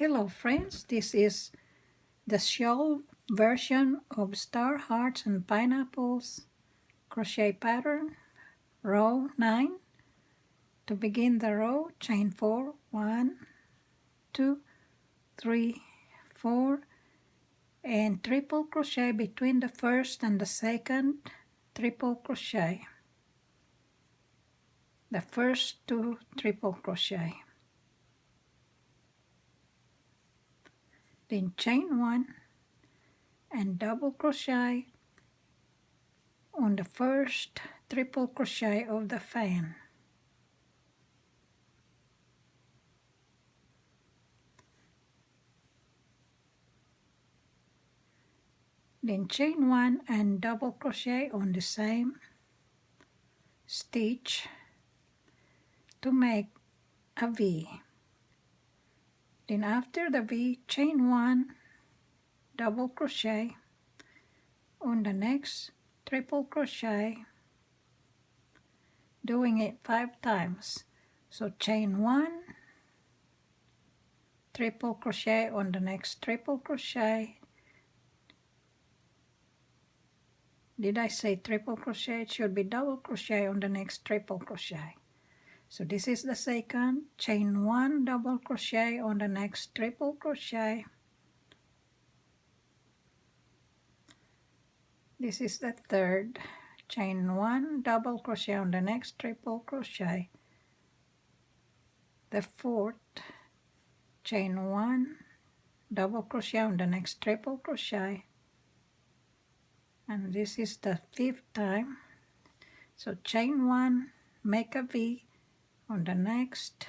Hello friends, this is the Shawl version of Star Hearts and Pineapples crochet pattern, row 9. To begin the row, chain 4, 1, 2, 3, 4, and triple crochet between the first and the second triple crochet. The first 2 triple crochet. Then chain 1 and double crochet on the first triple crochet of the fan. Then chain 1 and double crochet on the same stitch to make a V. Then after the V, chain 1, double crochet on the next triple crochet, doing it 5 times. So chain 1, triple crochet on the next triple crochet. Did I say triple crochet? It should be double crochet on the next triple crochet. So this is the second, chain 1, double crochet on the next triple crochet. This is the third, chain 1, double crochet on the next triple crochet. The fourth, chain 1, double crochet on the next triple crochet. And this is the 5th time. So chain 1, make a V on the next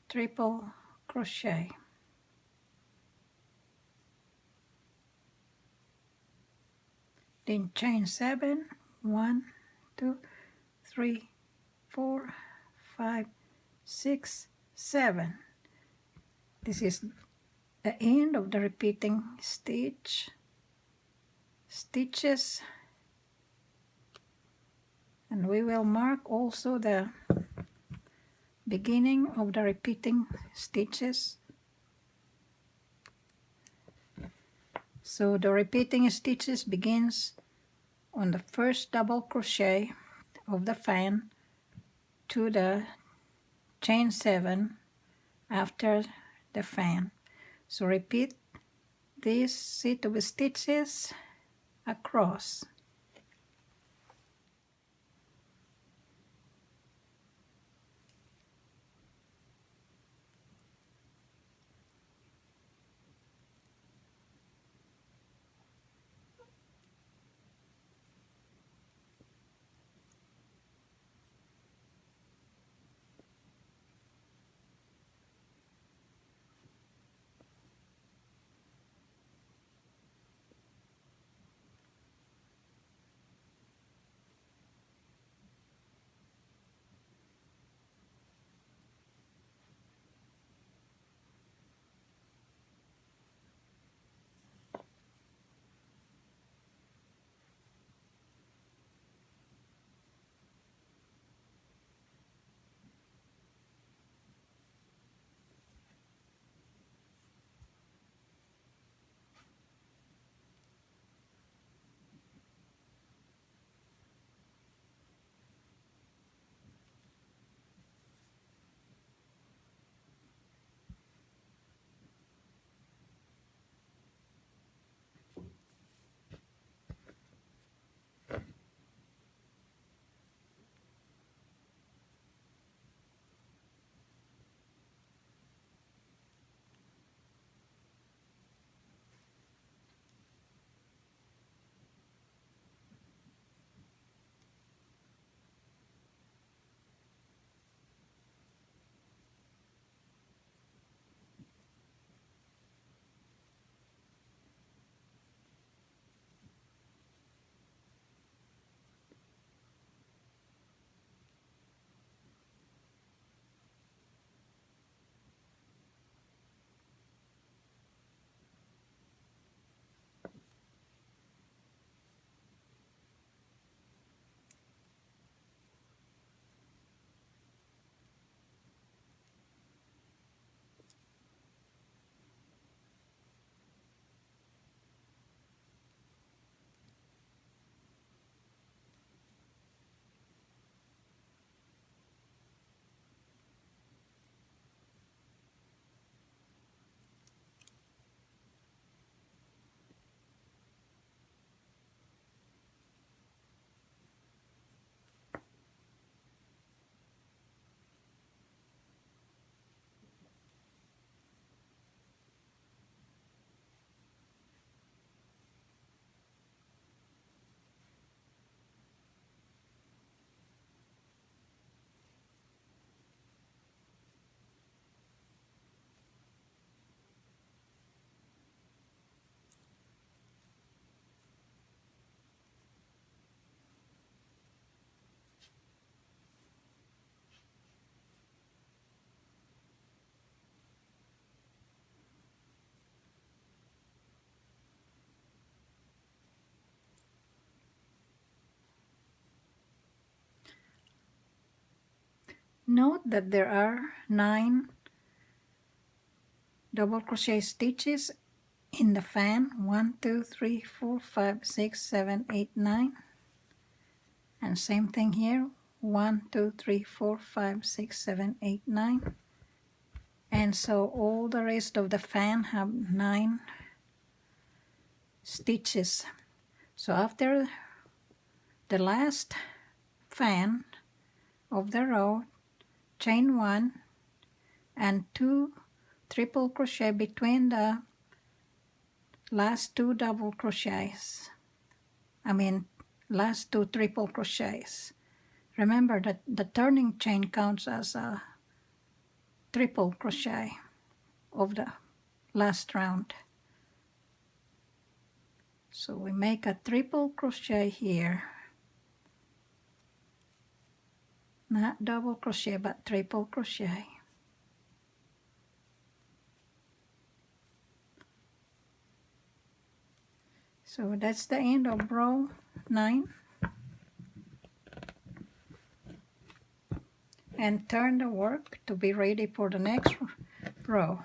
triple crochet. Then chain 7, 1, 2, 3, 4, 5, 6, 7. This is the end of the repeating stitches, and we will mark also the beginning of the repeating stitches. So the repeating stitches begins on the first double crochet of the fan to the chain 7 after the fan. So repeat this set of stitches across. Note that there are 9 double crochet stitches in the fan. 1, 2, 3, 4, 5, 6, 7, 8, 9. And same thing here. 1, 2, 3, 4, 5, 6, 7, 8, 9. And so all the rest of the fan have 9 stitches. So after the last fan of the row, chain 1 and 2 triple crochet between the last 2 double crochets. Last 2 triple crochets. Remember that the turning chain counts as a triple crochet of the last round. So we make a triple crochet here. Not double crochet, but triple crochet. So that's the end of row 9. And turn the work to be ready for the next row.